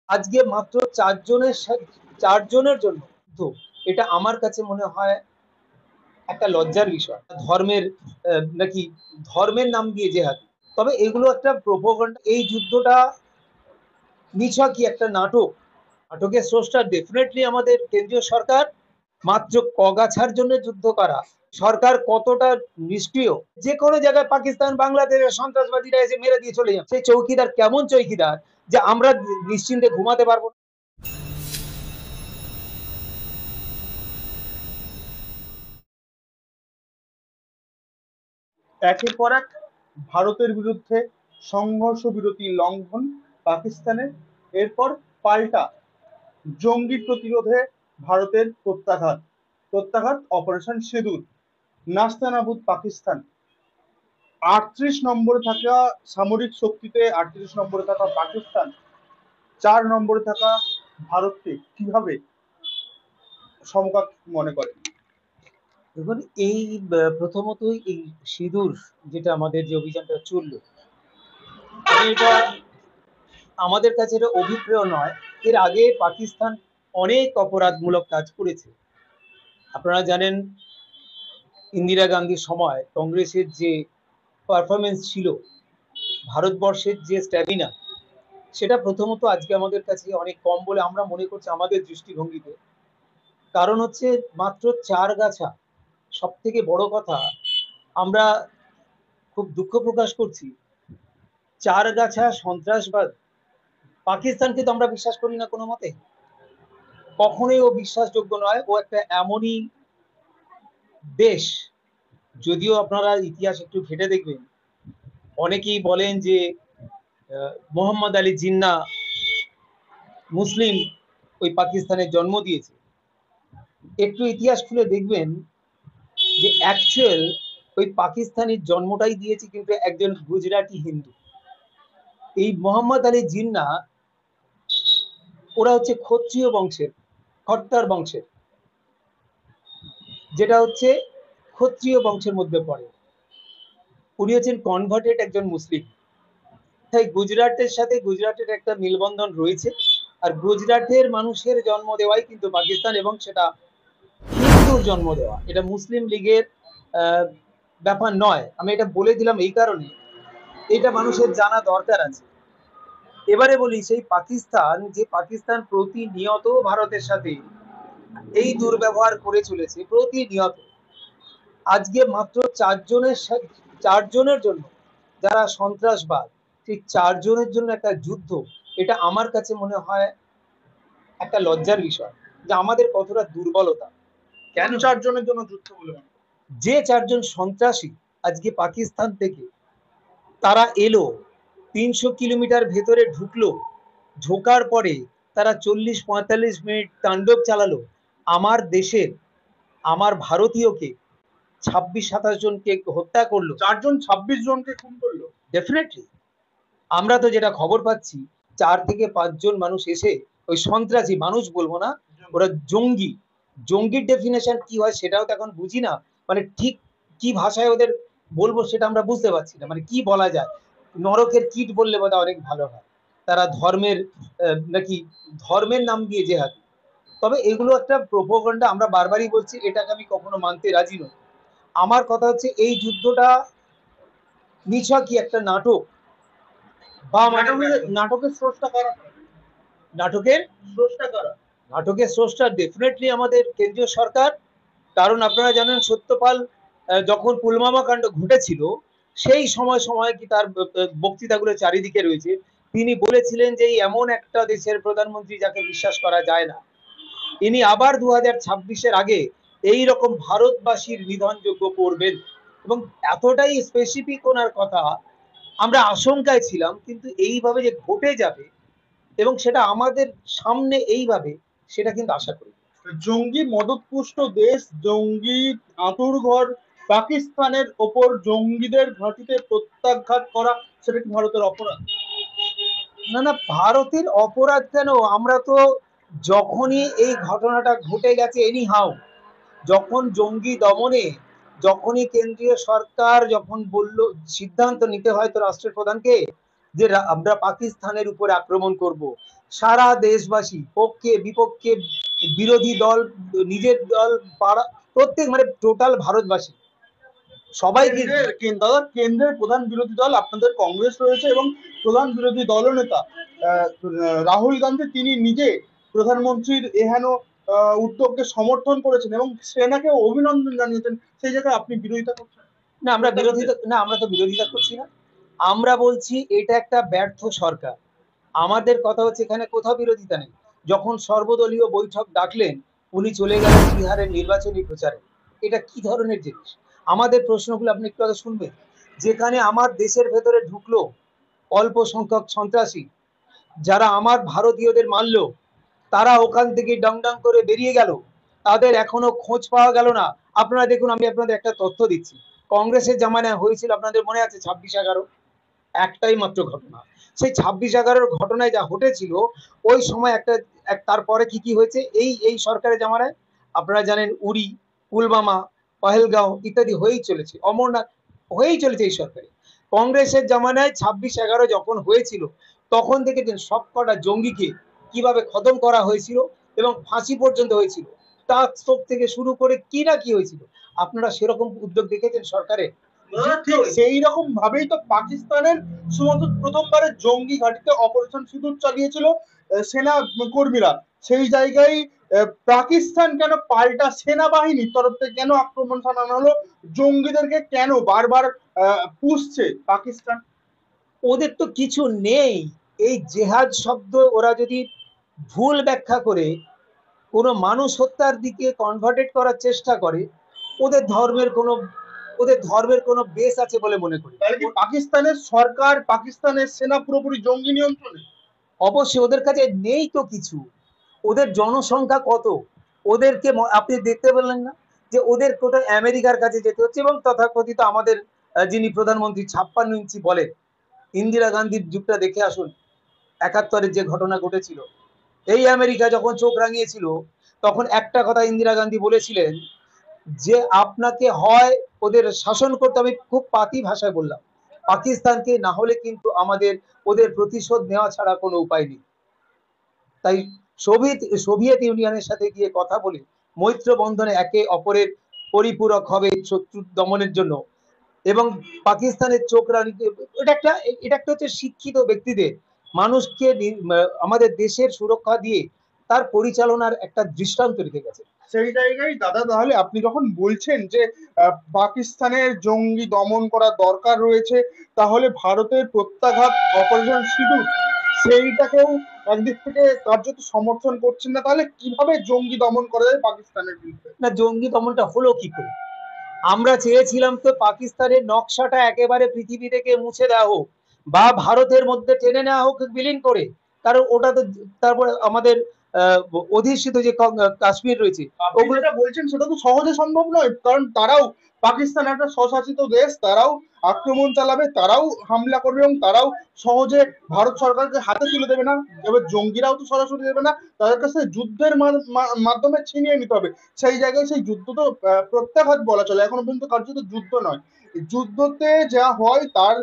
আজকে মাত্র চারজনের জন্য যুদ্ধ, এটা আমার কাছে মনে হয় একটা লজ্জার বিষয়। ধর্মের নাকি ধর্মের নাম দিয়ে জেহাদ। তবে এগুলো একটা প্রোপাগান্ডা। এই যুদ্ধটা নিছক কি একটা নাটক। নাটকের স্রষ্টা ডেফিনেটলি আমাদের কেন্দ্রীয় সরকার। মাত্র কগাছার জন্য যুদ্ধ করা, সরকার কতটা নিষ্ক্রিয়। যে কোনো জায়গায় পাকিস্তান বাংলাদেশের সন্ত্রাসবাদীরা এসে মেরে দিয়ে চলে যাচ্ছে। সেই চৌকিদার কেমন চৌকিদার যে আমরা নিশ্চিন্তে ঘুমাতে পারবো না। একের পর এক ভারতের বিরুদ্ধে সংঘর্ষ বিরতি লঙ্ঘন পাকিস্তানের, এরপর পাল্টা জঙ্গি প্রতিরোধে ভারতের প্রত্যাঘাত অপারেশন সিঁদুর, নাস্তানাবুদ পাকিস্তান। 38 নম্বরে থাকা সামরিক শক্তিতে 38 নম্বরে থাকা পাকিস্তান 4 নম্বরে থাকা ভারতকে কিভাবে সমকক্ষ মনে করে? দেখুন, এই প্রথমতই এই সিঁদুর, যেটা আমাদের যে অভিযানটা চললো, এটা আমাদের কাছে এটা অভিপ্রেয় নয়। এর আগে পাকিস্তান অনেক অপরাধমূলক কাজ করেছে। আপনারা জানেন, ইন্দিরা গান্ধীর সময় কংগ্রেসের যে পারফরমেন্স ছিল, ভারতবর্ষের যে স্ট্যামিনা, সেটা প্রথমত আজকে আমাদের কাছে অনেক কম বলে আমরা মনে করছি আমাদের দৃষ্টিভঙ্গিতে। কারণ হচ্ছে মাত্র 4 গাছা। সব থেকে বড় কথা, আমরা খুব দুঃখ প্রকাশ করছি, 4 গাছা সন্ত্রাসবাদ পাকিস্তানকে তো আমরা বিশ্বাস করি না কোনো মতে। কখনোই ও বিশ্বাসযোগ্য নয়। ও একটা এমনই দেশ, যদিও আপনারা ইতিহাস একটু ঘেটে দেখবেন, অনেকেই বলেন যে মোহাম্মদ আলী জিন্না মুসলিম ওই পাকিস্তানের জন্ম দিয়েছে। একটু ইতিহাস খুলে দেখবেন যে অ্যাকচুয়াল ওই পাকিস্তানের জন্মটাই দিয়েছে কিন্তু একজন গুজরাটি হিন্দু। এই মোহাম্মদ আলী জিন্না, ওরা হচ্ছে ক্ষত্রিয় বংশের, খট্টার বংশের, যেটা হচ্ছে ক্ষত্রিয় বংশের মধ্যে পড়ে। উনি হচ্ছেন কনভার্টেড একজন মুসলিম। তাই গুজরাটের সাথে গুজরাটের একটা মিলবন্ধন রয়েছে। আর গুজরাটের মানুষের জন্ম দেওয়াই কিন্তু পাকিস্তান, এবং সেটা হিন্দুর জন্ম দেওয়া, এটা মুসলিম লীগের ব্যাপার নয়। আমি এটা বলে দিলাম এই কারণে, এটা মানুষের জানা দরকার আছে। এবারে বলি, সেই পাকিস্তান, যে পাকিস্তান প্রতিনিয়ত ভারতের সাথে এই দুর্ব্যবহার করে চলেছে প্রতিনিয়ত, আজকে মাত্র চারজনের জন্য যারা সন্ত্রাসবাদ, ঠিক চারজনের জন্য একটা যুদ্ধ, এটা আমার কাছে মনে হয় একটা লজ্জার বিষয় যে আমাদের কতটা দুর্বলতা। কেন 4 জনের জন্য যুদ্ধ বলে মনে করেন? যে 4জন সন্ত্রাসী আজকে পাকিস্তান থেকে তারা এলো, 300 কিলোমিটার ভেতরে ঢুকলো, ঢোকার পরে তারা 40-45 মিনিট তাণ্ডব চালালো আমার দেশের, আমার ভারতীয়কে, 26-27 জনকে হত্যা করলো। 4 জন 26 জনকে খুন করলো। ডেফিনেটলি আমরা তো যেটা খবর পাচ্ছি, 4 থেকে 5 জন মানুষ এসে, ওই সন্ত্রাসী মানুষ বলবো না, ওরা জঙ্গি। জঙ্গির ডেফিনেশন কি হয় সেটাও তো এখন বুঝি না। মানে ঠিক কি ভাষায় ওদের বলবো সেটা আমরা বুঝতে পারছি না। মানে কি বলা যায়, নরকের কীট বললে বোধহয় অনেক ভালো হয়। তারা ধর্মের নাকি ধর্মের নাম দিয়ে জেহাদ। তবে এগুলো একটা প্রোপাগান্ডা। আমরা বারবারই বলছি, এটাকে আমি কখনো মানতে রাজি নই। আমার কথা হচ্ছে এই যুদ্ধটা নিছকই একটা নাটক। বা নাটকের স্রষ্টা কারা? নাটকের স্রষ্টা কারা? নাটকের স্রষ্টা ডেফিনেটলি আমাদের কেন্দ্রীয় সরকার। কারণ আপনারা জানেন, সত্যপাল যখন পুলওয়ামা কাণ্ড ঘটেছিল, সেই সময় কি তার বক্তৃতাগুলো চারিদিকে রয়েছে। তিনি বলেছিলেন যে এমন একটা দেশের প্রধানমন্ত্রী যাকে বিশ্বাস করা যায় না। ইনি আবার 2026-এর আগে এই রকম ভারতবাসীর নিধনযোগ্য করবেন, এবং এতটাই স্পেসিফিক ওনার কথা, আমরা আশঙ্কায় ছিলাম। কিন্তু এইভাবে যে ঘটে যাবে এবং সেটা আমাদের সামনে এইভাবে, সেটা কিন্তু আশা করি। জঙ্গি মদতপুষ্ট দেশ, জঙ্গি আঁতুড়ঘর পাকিস্তানের ওপর জঙ্গিদের ঘাঁটিতে প্রত্যাঘাত করা, সেটা কি ভারতের অপরাধ? না না, ভারতের অপরাধ কেন? আমরা তো যখনই এই ঘটনাটা ঘটে গেছে এনি হাউ, যখন জঙ্গি দমনে, যখনই কেন্দ্রীয় সরকার যখন বলল, সিদ্ধান্ত নিতে হয় তো রাষ্ট্রের প্রধানকে যে আমরা পাকিস্তানের উপরে আক্রমণ করব, সারা দেশবাসী, পক্ষে বিপক্ষে, বিরোধী দল, নিজের দল, পাড়া, প্রত্যেক মানে টোটাল ভারতবাসী সবাই দাদা, কেন্দ্রের প্রধান বিরোধী দল আপনাদের কংগ্রেস রয়েছে এবং প্রধান বিরোধী দলনেতা রাহুল গান্ধী তিনি নিজে প্রধানমন্ত্রীর এহেন উদ্যোগকে সমর্থন করেছেন এবং সেনাকে অভিনন্দন জানিয়েছেন, সেই জায়গায় আপনি বিরোধিতা করছেন? না, আমরা তো বিরোধিতা করছি না। আমরা বলছি এটা একটা ব্যর্থ সরকার। আমাদের কথা হচ্ছে এখানে কোথাও বিরোধিতা নেই। যখন সর্বদলীয় বৈঠক ডাকলেন, উনি চলে গেলেন বিহারের নির্বাচনী প্রচারে। এটা কি ধরনের জিনিস? আমাদের প্রশ্নগুলো আপনি একটু আগে শুনবেন। যেখানে আমার দেশের ভেতরে ঢুকলো অল্প সংখ্যক সন্ত্রাসী, যারা আমার ভারতীয়দের মারলো, তারা ওখান থেকে ডং ডং করে বেরিয়ে গেল, তাদের এখনো খোঁজ পাওয়া গেল না। আপনারা দেখুন, আমি আপনাদের একটা তথ্য দিচ্ছি। কংগ্রেসের জামানায় হয়েছিল, আপনাদের মনে আছে 26/11, একটাই মাত্র ঘটনা। সেই 26/11 ঘটনায় যা ঘটেছিল, ওই সময় তারপরে কি কি হয়েছে এই সরকারের জামানায় আপনারা জানেন, উড়ি, পুলবামা, পহেলগাঁও ইত্যাদি হয়েই চলেছে, অমরনাথ হয়েই চলেছে এই সরকারে। কংগ্রেসের জামানায় 26/11 যখন হয়েছিল, তখন থেকে সবকটা জঙ্গিকে কিভাবে খতম করা হয়েছিল এবং ফাঁসি পর্যন্ত হয়েছিল, তার স্টোক থেকে শুরু করে কি না কি হয়েছিল, আপনারা সেরকম উদ্যোগ দেখেছেন সরকারে? ঠিক সেই রকম ভাবেই তো পাকিস্তানের শুধুমাত্র প্রথমবারের জঙ্গি ঘাঁটিতে অপারেশন সিঁদুর চালিয়েছিল সেনা কর্মীরা। সেই জায়গায় পাকিস্তান কেন পাল্টা সেনাবাহিনীর তরফ থেকে কেন আক্রমণ চালানো হলো? জঙ্গিদেরকে কেন বারবার পুষছে পাকিস্তান? ওদের তো কিছু নেই। এই জেহাদ শব্দ ওরা যদি ভুল ব্যাখ্যা করে কোনো মানুষ হত্যার দিকে কনভার্টেড করার চেষ্টা করে, ওদের ধর্মের কোনো বেস আছে বলে মনে করি। পাকিস্তানের সরকার, পাকিস্তানের সেনা পুরোপুরি জঙ্গি নিয়ন্ত্রণে? অবশ্যই ওদের কাছে নেই তো কিছু। ওদের জনসংখ্যা কত? ওদেরকে আপনি দেখতে পেলেন না যে ওদের কোথায় আমেরিকার কাছে যেতে হচ্ছে? এবং তথাকথিত আমাদের যিনি প্রধানমন্ত্রী 56 ইঞ্চি বলেন, ইন্দিরা গান্ধীর যুগটা দেখে আসুন, 71-এর যে ঘটনা ঘটেছিল, এই আমেরিকা যখন চোখ রাঙিয়েছিল, তখন একটা কথা ইন্দিরা গান্ধী বলেছিলেন যে আপনাকে হয় ওদের শাসন করতে, আমি খুব পাতি ভাষায় বললাম, পাকিস্তানকে, না হলে কিন্তু আমাদের ওদের প্রতিশোধ নেওয়া ছাড়া কোনো উপায় নেই। তাই সোভিয়েত ইউনিয়নের সাথে গিয়ে কথা বলে মৈত্র বন্ধনে একে অপরের পরিপূরক হবে শত্রু দমনের জন্য। এবং পাকিস্তানের চোখ রাঙিয়ে, এটা একটা হচ্ছে শিক্ষিত ব্যক্তিদের, মানুষকে আমাদের দেশের সুরক্ষা দিয়ে তার পরিচালনার একটা দৃষ্টান্ত রেখে গেছে। সেই জায়গায় দাদা, তাহলে আপনি যখন বলছেন যে পাকিস্তানের জঙ্গি দমন করা দরকার রয়েছে, তাহলে ভারতের প্রত্যাঘাত অপারেশন সিঁদুর সেইটাকেও একদিক থেকে কার্যত সমর্থন করছেন না, তাহলে কিভাবে জঙ্গি দমন করা যায় পাকিস্তানের বিরুদ্ধে? না, জঙ্গি দমনটা হলো কি করে? আমরা চেয়েছিলাম তো পাকিস্তানের নকশাটা একেবারে পৃথিবী থেকে মুছে দেওয়া হোক, বা ভারতের মধ্যে টেনে নেওয়া হোক বিলীন করে। কারণ ওটা তো, তারপরে আমাদের অধিষ্ঠিত যে কাশ্মীর রয়েছে, ওগুলো বলছেন সেটা তো সহজে সম্ভব নয়, কারণ তারাও, পাকিস্তান একটা স্বশাসিত দেশ, তারাও আক্রমণ চালাবে, তারাও হামলা করবে এবং তারাও সহজে ভারত সরকারকে হাতে তুলে দেবে না। এবার জঙ্গিরাও তো সরাসরি দেবে না, তাদের কাছে যুদ্ধের মাধ্যমে ছিনিয়ে নিতে হবে। সেই জায়গায় সেই যুদ্ধ তো প্রত্যাঘাত বলা চলে, এখনো পর্যন্ত কার্যত যুদ্ধ নয়। যুদ্ধতে যা হয় তার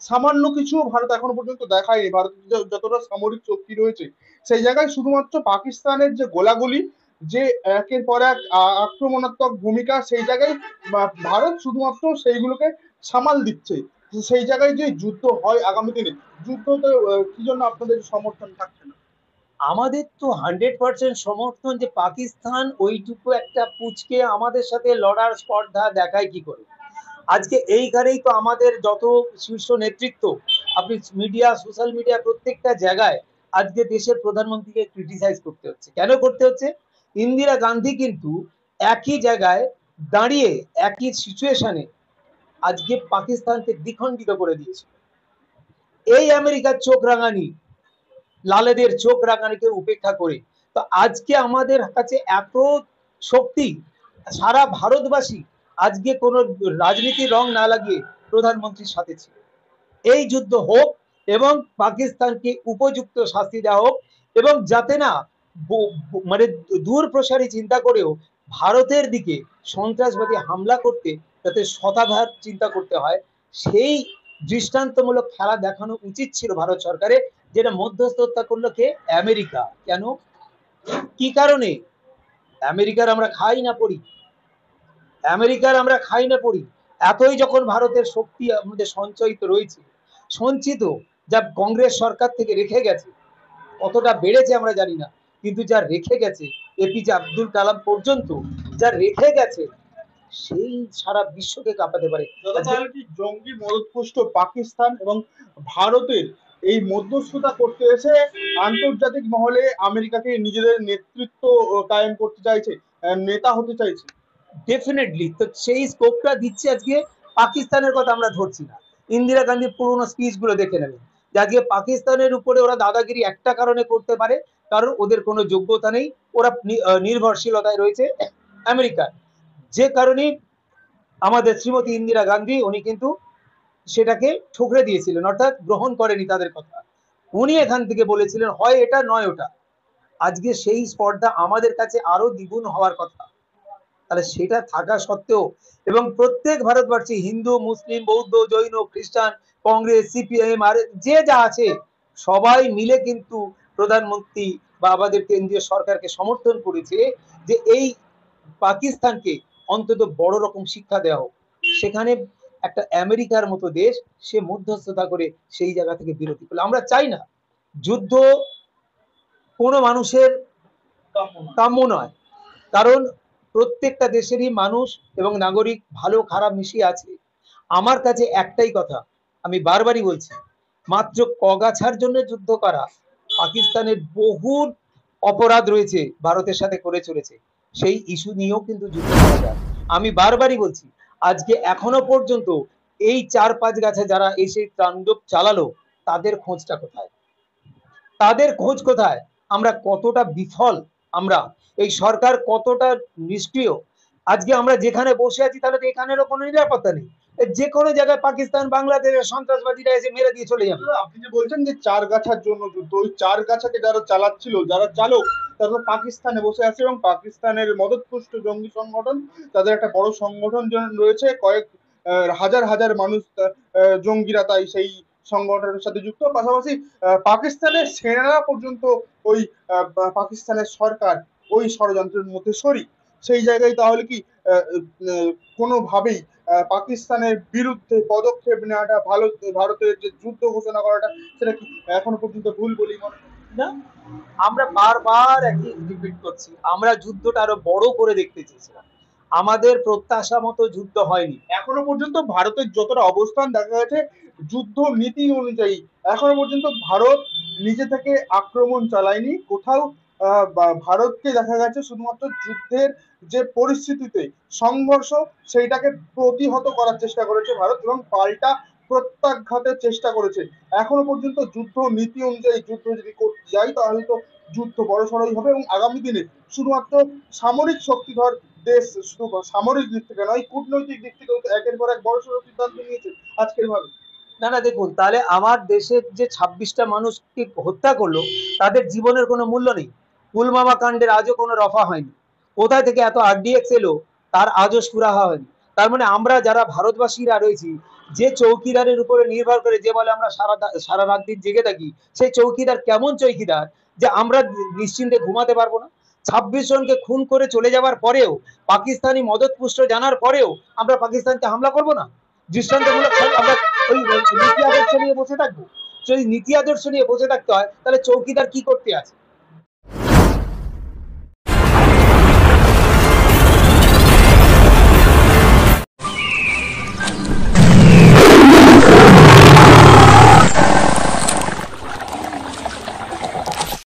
সামান্য কিছু ভারত এখনো পর্যন্ত দেখায়নি। ভারতের যতটা সামরিক শক্তি রয়েছে, সেই জায়গায় শুধুমাত্র পাকিস্তানের যে গোলাগুলি, যে একের পর এক আক্রমণাত্মক ভূমিকা, সেই জায়গায় ভারত শুধুমাত্র সেইগুলোকে সামাল দিচ্ছে। সেই জায়গায় যে যুদ্ধ হয় আগামী দিনে, যুদ্ধতে কি জন্য আপনাদের সমর্থন থাকছে না? আমাদের তো 100% সমর্থন, যে পাকিস্তান ওইটুকু একটা পুচকে আমাদের সাথে লড়ার স্পর্ধা দেখায় কি করে? আজকে এইখানেই তো আমাদের যত শীর্ষ নেতৃত্ব, আপনি মিডিয়া, সোশ্যাল মিডিয়া, প্রত্যেকটা জায়গায় আজকে দেশের প্রধানমন্ত্রীকে ক্রিটিসাইজ করতে হচ্ছে। কেন করতে হচ্ছে? ইন্দিরা গান্ধী কিন্তু একই জায়গায় দাঁড়িয়ে একই সিচুয়েশনে আজকে পাকিস্তানকে দ্বিখণ্ডিত করে দিয়েছে। এই আমেরিকার চোখ রাঙানি, লালেদের চোখ রাঙানিকে উপেক্ষা করে, তো আজকে আমাদের কাছে এত শক্তি, সারা ভারতবাসী আজকে কোনো রাজনীতির রং না লাগিয়ে প্রধানমন্ত্রীর সাথে ছিল। এই যুদ্ধ হোক এবং পাকিস্তানকে উপযুক্ত শাস্তি দেওয়া হোক, এবং যাতে না মানে দূর প্রসারী চিন্তা করেও ভারতের দিকে সন্ত্রাসবাদী হামলা করতে যাতে শতাভার চিন্তা করতে হয়, সেই দৃষ্টান্তমূলক খেলা দেখানো উচিত ছিল ভারত সরকারের। যেটা মধ্যস্থতা করলো কে? আমেরিকা। কেন? কি কারণে? আমেরিকার আমরা খাই না পড়ি, আমেরিকার আমরা খাই না পড়ি। এতই যখন ভারতের শক্তি আমাদের সঞ্চয়িত রয়েছে, সঞ্চিত, যা কংগ্রেস সরকার থেকে রেখে গেছে, কতটা বেড়েছে আমরা জানি না, কিন্তু যা রেখে গেছে এপিজে আব্দুল কালাম পর্যন্ত, যা রেখে গেছে, সেই সারা বিশ্বকে কাঁপাতে পারে। তাহলে কি জঙ্গি মদতপুষ্ট পাকিস্তান এবং ভারতের এই মধ্যস্থতা করতে এসে আন্তর্জাতিক মহলে আমেরিকাকে নিজেদের নেতৃত্ব কায়েম করতে চাইছে, নেতা হতে চাইছে? ডেফিনেটলি। তো সেই স্কোপটা দিচ্ছে আজকে। পাকিস্তানের কথা আমরা ধরছি না, ইন্দিরা গান্ধীর পুরোনো স্পিচ গুলো দেখে নেবেন, যে আজকে পাকিস্তানের উপরে ওরা দাদাগিরি একটা কারণে করতে পারে, কারণ ওদের কোনো যোগ্যতা নেই, ওরা নির্ভরশীলতায় রয়েছে আমেরিকার। যে কারণে আমাদের শ্রীমতী ইন্দিরা গান্ধী উনি কিন্তু সেটাকে ঠুকরে দিয়েছিলেন, অর্থাৎ গ্রহণ করেনি তাদের কথা। উনি এখান থেকে বলেছিলেন হয় এটা নয় ওটা। আজকে সেই স্পর্ধা আমাদের কাছে আরো দ্বিগুণ হওয়ার কথা। তাহলে সেটা থাকা সত্ত্বেও, এবং প্রত্যেক ভারতবর্ষে হিন্দু, মুসলিম, বৌদ্ধ, জৈন, খ্রিস্টান, কংগ্রেস, সিপিআইএম, আর যে যা আছে সবাই মিলে কিন্তু প্রধানমন্ত্রী বা আমাদের কেন্দ্রীয় সরকারকে সমর্থন করেছে যে এই পাকিস্তানকে অন্তত বড় রকম শিক্ষা দেওয়া হোক। সেখানে একটা আমেরিকার মতো দেশ সে মধ্যস্থতা করে সেই জায়গা থেকে বিরতি করলো। আমরা চাই না যুদ্ধ, কোনো মানুষের কাম্য নয়, কারণ প্রত্যেকটা দেশেরই মানুষ এবং নাগরিক ভালো খারাপ মিশিয়ে আছে। আমার কাছে একটাই কথা, আমি বারবারই বলছি, মাত্র কগাছার জন্য যুদ্ধ করা, পাকিস্তানের বহু অপরাধ রয়েছে ভারতের সাথে করে চলেছে, সেই ইস্যু নিয়েও কিন্তু যুদ্ধ করা যায়। আমি বারবারই বলছি, আজকে এখনো পর্যন্ত এই 4-5 গাছে যারা এসে তাণ্ডব চালালো, তাদের খোঁজটা কোথায়? তাদের খোঁজ কোথায়? আমরা কতটা বিফল, আমরা এই সরকার কতটা নিষ্ক্রিয়। আজকে আমরা যেখানে বসে আছি তাহলে তো এখানেরও কোনো নিরাপত্তা নেই, যে কোনো জায়গায় পাকিস্তান, বাংলাদেশের সন্ত্রাসবাদীরা এসে মেরে দিয়ে চলে যাবে। আপনি যে বলছেন যে 4 গাছার জন্য যুদ্ধ, ওই 4 গাছাকে যারা চালাচ্ছিল, যারা চালক, তারা তো পাকিস্তানে বসে আছে এবং পাকিস্তানের মদতপুষ্ট জঙ্গি সংগঠন, তাদের একটা বড় সংগঠন রয়েছে, কয়েক হাজার হাজার মানুষ জঙ্গিরা তাই সেই সংগঠনের সাথে যুক্ত। পাশাপাশি পাকিস্তানের সেনারা পর্যন্ত ওই পাকিস্তানের সরকার ওই ষড়যন্ত্রের মধ্যে শরিক। সেই জায়গায় তাহলে কি কোনোভাবেই পাকিস্তানের বিরুদ্ধে পদক্ষেপ নেওয়াটা, ভারতের যে যুদ্ধ ঘোষণা করাটা, সেটা কি এখনো পর্যন্ত ভুল বলি মনে হয়? না, আমরা বারবার একই রিপিট করছি, আমরা যুদ্ধটা আরো বড় করে দেখতে চেয়েছিলাম, আমাদের প্রত্যাশা মতো যুদ্ধ হয়নি। এখনো পর্যন্ত ভারতের যতটা অবস্থান দেখা গেছে যুদ্ধ নীতি অনুযায়ী, এখনো পর্যন্ত ভারত নিজে থেকে আক্রমণ চালায়নি কোথাও। ভারতকে দেখা গেছে শুধুমাত্র যুদ্ধের যে পরিস্থিতিতে সংঘর্ষ, সেইটাকে প্রতিহত করার চেষ্টা করেছে ভারত, এবং পাল্টা প্রত্যাঘাতের চেষ্টা করেছে। এখনো পর্যন্ত যুদ্ধ নীতি অনুযায়ী যুদ্ধ যদি করতে যাই তাহলে তো যুদ্ধ বড়সড়ই হবে, এবং আগামী দিনে শুধুমাত্র সামরিক শক্তিধর দেশ, শুধু সামরিক দিক থেকে নয়, কূটনৈতিক দিক থেকে একের পর এক বড়সড় সিদ্ধান্ত নিয়েছে আজকের ভাবে। না না, দেখুন, তাহলে আমার দেশের যে 26টা মানুষকে হত্যা করলো, তাদের জীবনের কোনো মূল্য নেই। পুলওয়ামা কাণ্ডের আজও কোনো রফা হয়নি। কোথায় থেকে এত আরডিএক্স এলো, তার আজও সুরাহা হয়নি। তার মানে আমরা যারা ভারতবাসীরা রয়েছি, যে চৌকিদারের উপরে নির্ভর করে, যে বলে আমরা সারা রাত দিন জেগে থাকি, সেই চৌকিদার কেমন চৌকিদার যে আমরা নিশ্চিন্তে ঘুমাতে পারবো না? 26 জনকে খুন করে চলে যাওয়ার পরেও, পাকিস্তানি মদতপুষ্ট জানার পরেও আমরা পাকিস্তানকে হামলা করবো না? দৃষ্টান্তমূলক আমরা ওই নীতি আদর্শ নিয়ে বসে থাকবো? যদি নীতি আদর্শ নিয়ে বসে থাকতে হয়, তাহলে চৌকিদার কি করতে আছে?